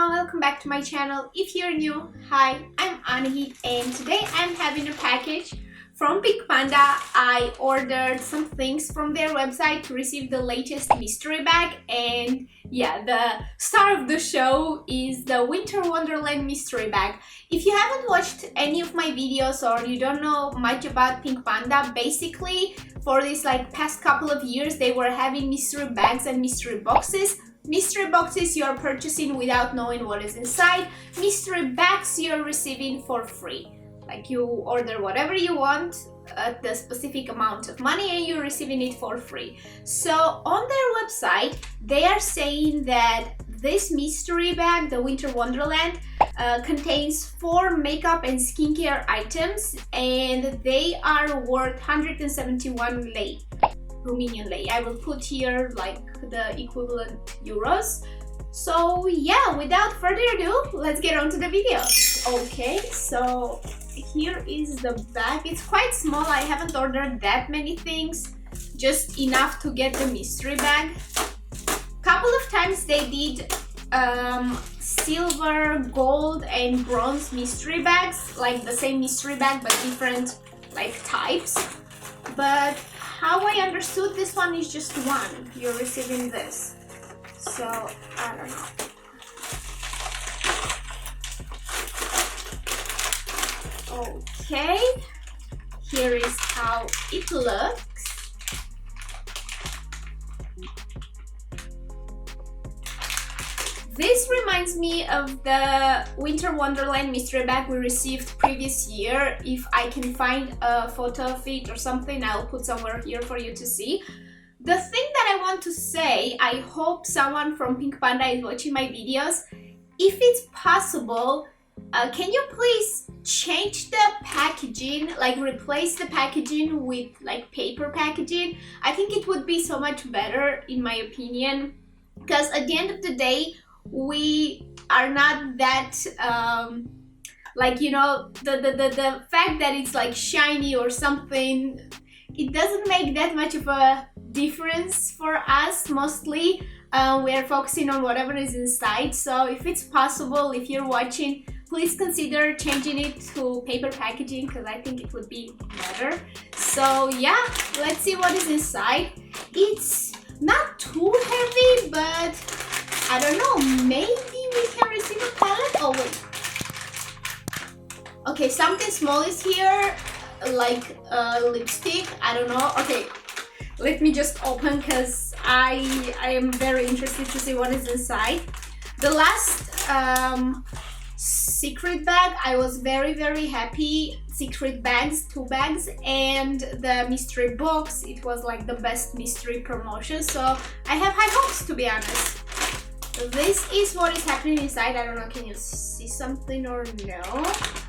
everyone, welcome back to my channel. If you're new, hi, I'm Anahit and today I'm having a package from Panda. I ordered some things from their website to receive the latest mystery bag, and yeah, the star of the show is the Winter Wonderland mystery bag. If you haven't watched any of my videos or you don't know much about Panda, basically for this past couple of years they were having mystery bags and mystery boxes. Mystery boxes you are purchasing without knowing what is inside. Mystery bags you're receiving for free. Like you order whatever you want at the specific amount of money and you're receiving it for free. So on their website they are saying that this mystery bag, the Winter Wonderland, contains 4 makeup and skincare items and they are worth 171 lei. Romanian lei. I will put here the equivalent euros. So yeah, without further ado, let's get on to the video. Okay, so here is the bag. It's quite small. I haven't ordered that many things, just enough to get the mystery bag. Couple of times they did silver, gold and bronze mystery bags, like the same mystery bag but different types. But how I understood, this one is just one. You're receiving this. So, I don't know. Okay. Here is how it looks. This reminds me of the Winter Wonderland mystery bag we received previous year. If I can find a photo of it or something, I'll put somewhere here for you to see. The thing that I want to say, I hope someone from Panda is watching my videos. If it's possible, can you please change the packaging, replace the packaging with paper packaging? I think it would be so much better in my opinion, because at the end of the day, we are not that the fact that it's shiny or something, it doesn't make that much of a difference for us. Mostly we are focusing on whatever is inside. So if it's possible, if you're watching, please consider changing it to paper packaging, because I think it would be better. So yeah, let's see what is inside. It's not too heavy, but I don't know, maybe we can receive a palette. Oh wait. Okay, something small is here, like a lipstick. I don't know. Okay, let me just open because I am very interested to see what is inside. The last secret bag, I was very happy. Secret bags, 2 bags, and the mystery box, it was the best mystery promotion. So I have high hopes, to be honest. This is what is happening inside. I don't know, can you see something or no?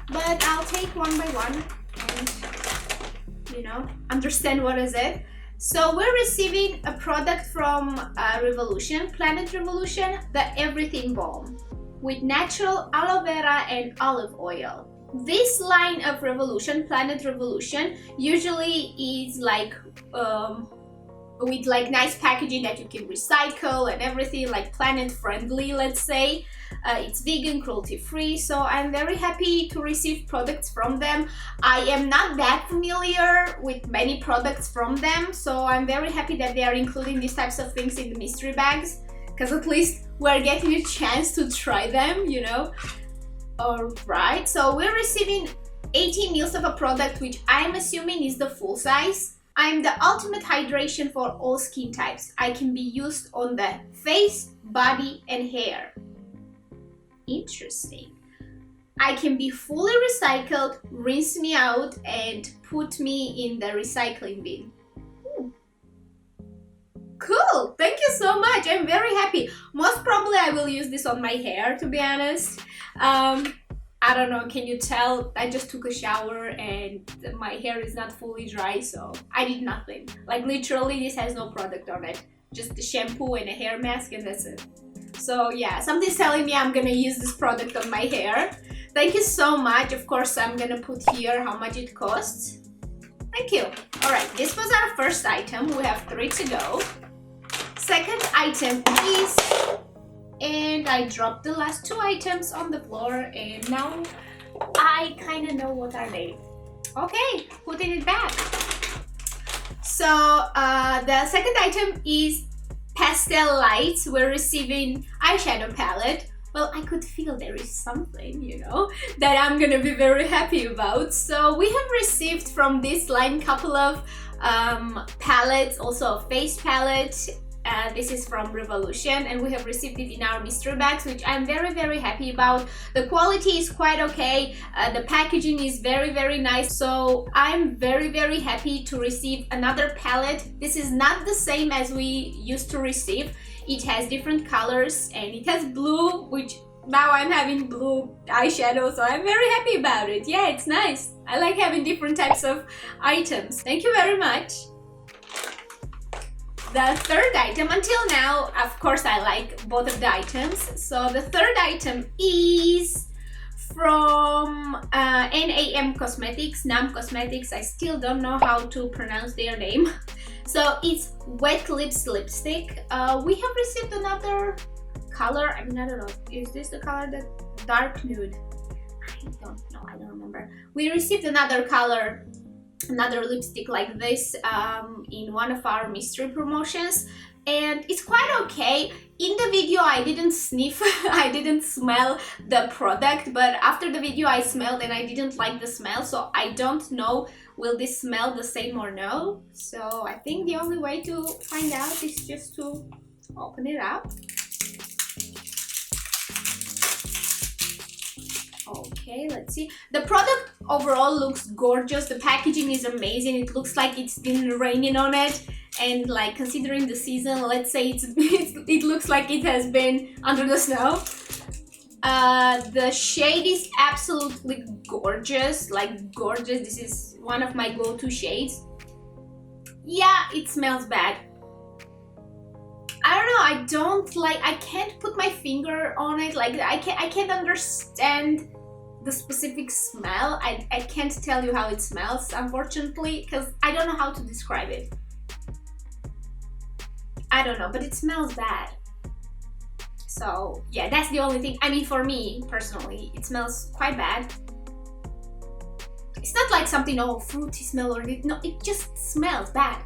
But I'll take one by one and, understand what is it. So we're receiving a product from Planet Revolution, the Everything Balm, with natural aloe vera and olive oil. This line of Planet Revolution, usually is with nice packaging that you can recycle and everything, planet friendly, let's say. It's vegan, cruelty free, so I'm very happy to receive products from them. I am not that familiar with many products from them, so I'm very happy that they are including these types of things in the mystery bags, because at least we're getting a chance to try them, Alright, so we're receiving 80 ml of a product, which I'm assuming is the full size. I'm the ultimate hydration for all skin types. I can be used on the face, body and hair. Interesting. I can be fully recycled, rinse me out and put me in the recycling bin. Cool! Thank you so much. I'm very happy. Most probably I will use this on my hair, to be honest. I don't know, can you tell? I just took a shower and my hair is not fully dry, so I did nothing. Literally, this has no product on it. Just the shampoo and a hair mask and that's it. So yeah, something's telling me I'm gonna use this product on my hair. Thank you so much. Of course, I'm gonna put here how much it costs. Thank you. Alright, this was our first item. We have 3 to go. Second item is and I dropped the last 2 items on the floor, and now I kind of know what are they. Okay, putting it back. So the second item is pastel lights. We're receiving eyeshadow palette. Well, I could feel there is something, you know, that I'm gonna be very happy about. So we have received from this line couple of palettes, also a face palette. This is from Revolution, and we have received it in our mystery bags, which I'm very happy about. The quality is quite okay, the packaging is very nice, so I'm very happy to receive another palette. This is not the same as we used to receive. It has different colors, and it has blue, which now I'm having blue eyeshadow, so I'm very happy about it. Yeah, it's nice. I like having different types of items. Thank you very much. The third item, until now, of course, I like both of the items. So the third item is from NAM Cosmetics, NAM Cosmetics. I still don't know how to pronounce their name. So it's Wet Lips Lipstick. We have received another color. I mean, I don't know. Is this the color that dark nude? I don't know. I don't remember. We received another color, another lipstick like this in one of our mystery promotions, and it's quite okay. In the video I didn't sniff, I didn't smell the product, but after the video I smelled and I didn't like the smell, so I don't know will this smell the same or no. So I think the only way to find out is just to open it up. Okay, let's see. The product overall looks gorgeous. The packaging is amazing. It looks like it's been raining on it, and like considering the season, let's say it looks like it has been under the snow. The shade is absolutely gorgeous, like gorgeous. This is one of my go-to shades. Yeah, it smells bad. I don't know, I don't like, I can't put my finger on it, like I can't understand the specific smell. I can't tell you how it smells, unfortunately, because I don't know how to describe it. I don't know, but it smells bad. So yeah, that's the only thing. I mean, for me personally, it smells quite bad. It's not like something, oh, fruity smell or no, it just smells bad.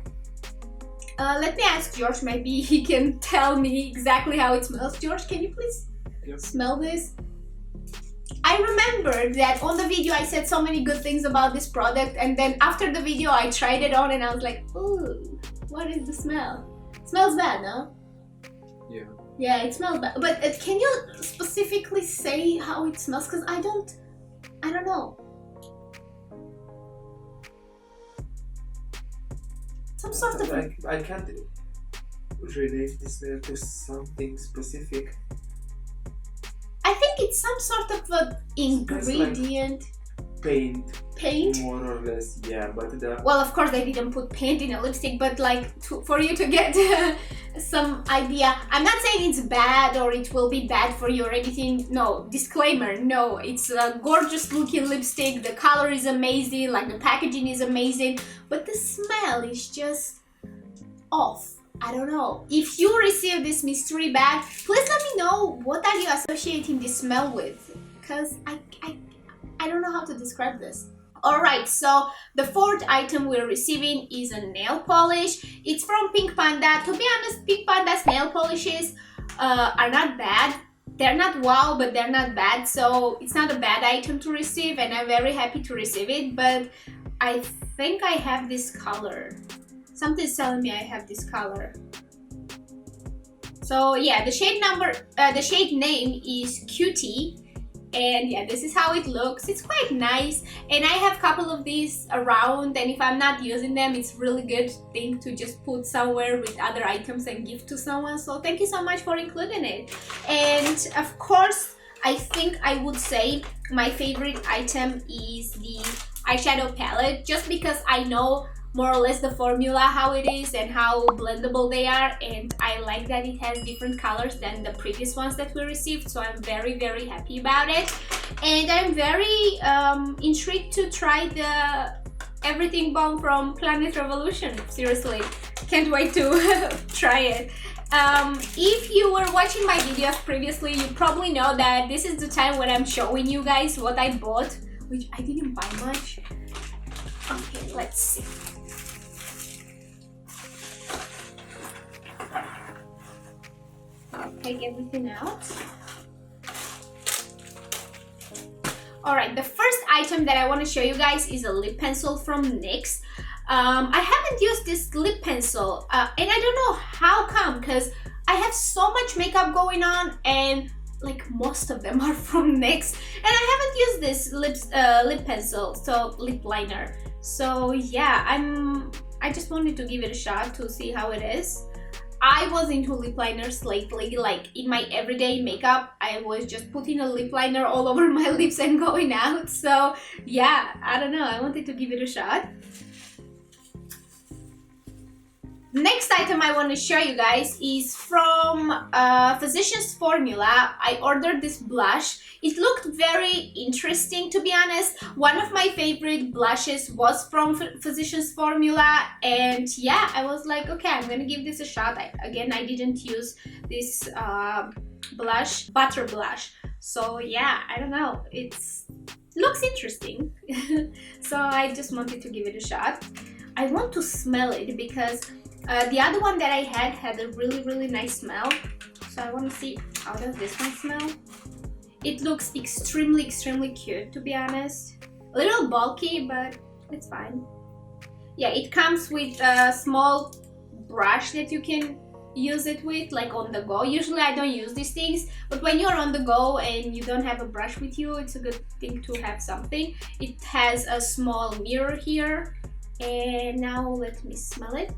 Let me ask George, maybe he can tell me exactly how it smells. George, can you please smell this? I remember that on the video I said so many good things about this product, and then after the video I tried it on and I was like, ooh, what is the smell? It smells bad, no? Yeah. Yeah, it smells bad. But can you specifically say how it smells? Because I don't know. Some sort of... I can't relate this to something specific. I think it's some sort of an ingredient. Paint. Paint? More or less, yeah, but the... Well, of course they didn't put paint in a lipstick, but like for you to get some idea. I'm not saying it's bad or it will be bad for you or anything. No, disclaimer, no. It's a gorgeous looking lipstick. The color is amazing, like the packaging is amazing, but the smell is just off. I don't know. If you receive this mystery bag, please let me know what are you associating this smell with, because I don't know how to describe this. Alright, so the fourth item we're receiving is a nail polish. It's from Pink Panda. To be honest, Pink Panda's nail polishes are not bad. They're not wow, but they're not bad, so it's not a bad item to receive, and I'm very happy to receive it, but I think I have this color. Something's telling me I have this color. So yeah, the shade name is Cutie. And yeah, this is how it looks. It's quite nice, and I have a couple of these around, and if I'm not using them, it's really good thing to just put somewhere with other items and give to someone. So thank you so much for including it. And of course, I think I would say my favorite item is the eyeshadow palette, just because I know more or less the formula, how it is and how blendable they are, and I like that it has different colors than the previous ones that we received, so I'm very happy about it. And I'm very intrigued to try the Everything Bomb from Planet Revolution. Seriously, can't wait to try it. If you were watching my videos previously, you probably know that this is the time when I'm showing you guys what I bought, which I didn't buy much. Okay, let's see. I'll take everything out. Alright, the first item that I want to show you guys is a lip pencil from NYX. I haven't used this lip pencil and I don't know how come, because I have so much makeup going on and like most of them are from NYX, and I haven't used this lip pencil, so lip liner. So yeah, I just wanted to give it a shot to see how it is. I was into lip liners lately, like in my everyday makeup, I was just putting a lip liner all over my lips and going out. So yeah, I don't know, I wanted to give it a shot. Next item I want to show you guys is from Physicians Formula. I ordered this blush. It looked very interesting, to be honest. One of my favorite blushes was from Physicians Formula, and yeah, I was like, okay, I'm gonna give this a shot. I didn't use this blush, butter blush. So yeah, I don't know, it looks interesting. So I just wanted to give it a shot. I want to smell it because the other one that I had a really nice smell. So I want to see how does this one smell. It looks extremely cute, to be honest. A little bulky, but it's fine. Yeah, it comes with a small brush that you can use it with, like on the go. Usually I don't use these things, but when you're on the go and you don't have a brush with you, it's a good thing to have something. It has a small mirror here, and now let me smell it.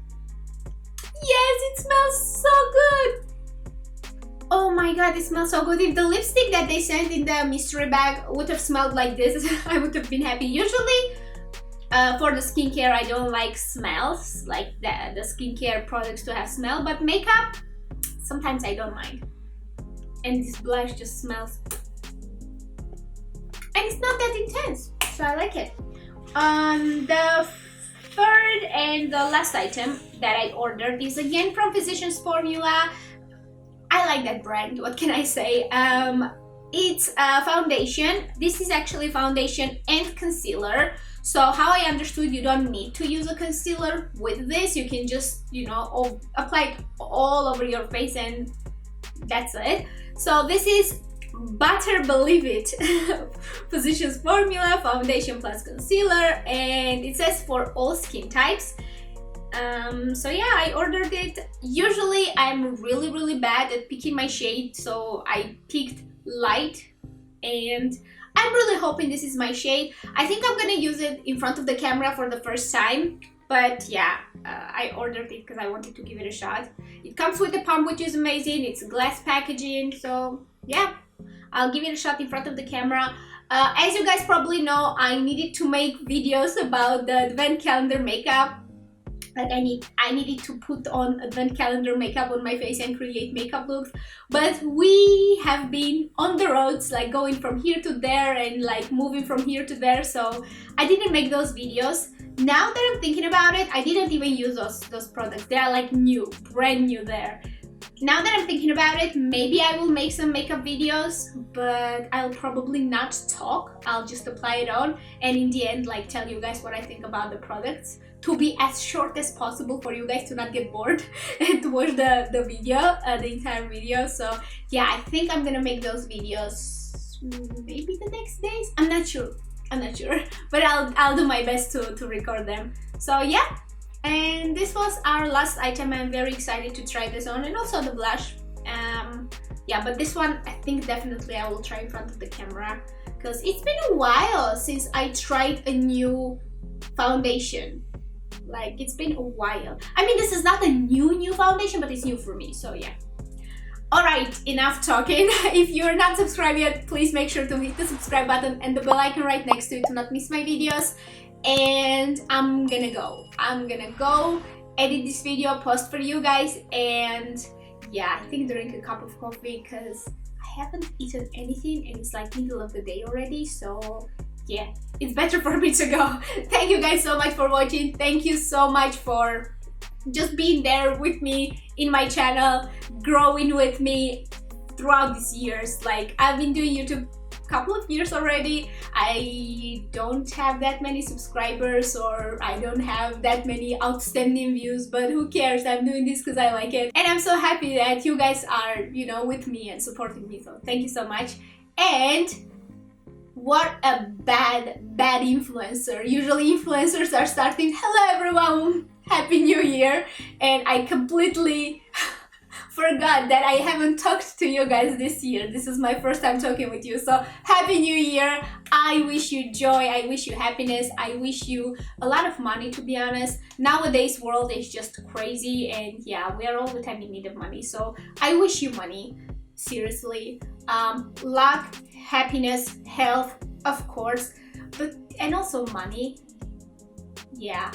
Yes, it smells so good! Oh my god, it smells so good. If the lipstick that they sent in the mystery bag would have smelled like this, I would have been happy. Usually, for the skincare, I don't like smells, like the skincare products to have smell, but makeup, sometimes I don't mind. And this blush just smells, and it's not that intense, so I like it. The third and the last item that I ordered is again from Physicians Formula. I like that brand, what can I say? It's a foundation. This is actually foundation and concealer. So how I understood, you don't need to use a concealer with this. You can just, you know, apply it all over your face and that's it. So this is Butter Believe It Physicians Formula foundation plus concealer, and it says for all skin types. So yeah, I ordered it. Usually I'm really bad at picking my shade, so I picked light, and I'm really hoping this is my shade. I think I'm gonna use it in front of the camera for the first time, but yeah, I ordered it because I wanted to give it a shot. It comes with a pump, which is amazing. It's glass packaging, so yeah, I'll give it a shot in front of the camera. As you guys probably know, I needed to make videos about the advent calendar makeup. Like I needed to put on advent calendar makeup on my face and create makeup looks, but we have been on the roads, like going from here to there and like moving from here to there, so I didn't make those videos. Now that I'm thinking about it, I didn't even use those products. They are like new, brand new there. Now that I'm thinking about it, maybe I will make some makeup videos, but I'll probably not talk. I'll just apply it on and in the end like tell you guys what I think about the products, to be as short as possible for you guys to not get bored and to watch the video, the entire video. So yeah, I think I'm gonna make those videos maybe the next days. I'm not sure, but I'll do my best to record them. So yeah. And this was our last item. I'm very excited to try this on, and also the blush. Yeah, but this one I think definitely I will try in front of the camera, because it's been a while since I tried a new foundation. Like, it's been a while. I mean, this is not a new foundation, but it's new for me, so yeah. Alright, enough talking. If you're not subscribed yet, please make sure to hit the subscribe button and the bell icon right next to it to not miss my videos. And I'm gonna go edit this video, post for you guys, and yeah, I think drink a cup of coffee because I haven't eaten anything and it's like middle of the day already, so yeah, it's better for me to go. Thank you guys so much for watching. Thank you so much for just being there with me in my channel, growing with me throughout these years. Like, I've been doing YouTube a couple of years already. I don't have that many subscribers, or I don't have that many outstanding views, but who cares? I'm doing this because I like it, and I'm so happy that you guys are, you know, with me and supporting me, so thank you so much. And what a bad influencer. Usually influencers are starting, hello everyone, happy new year, and I completely forgot that I haven't talked to you guys this year. This is my first time talking with you, so happy new year. I wish you joy, I wish you happiness, I wish you a lot of money, to be honest. Nowadays world is just crazy, and yeah, we are all the time in need of money, so I wish you money, seriously. Luck, happiness, health, of course, but and also money. Yeah,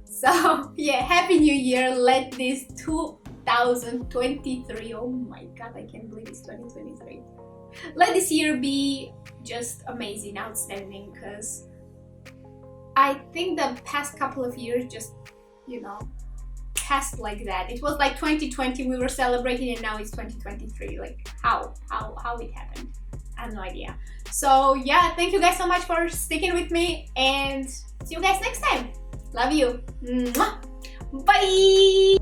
so yeah, happy new year. Let this 2023, oh my god, I can't believe it's 2023, let this year be just amazing, outstanding, because I think the past couple of years just, you know, passed like that. It was like 2020 we were celebrating, and now it's 2023. Like, how it happened, I have no idea. So yeah, thank you guys so much for sticking with me, and see you guys next time. Love you. Mwah. Bye.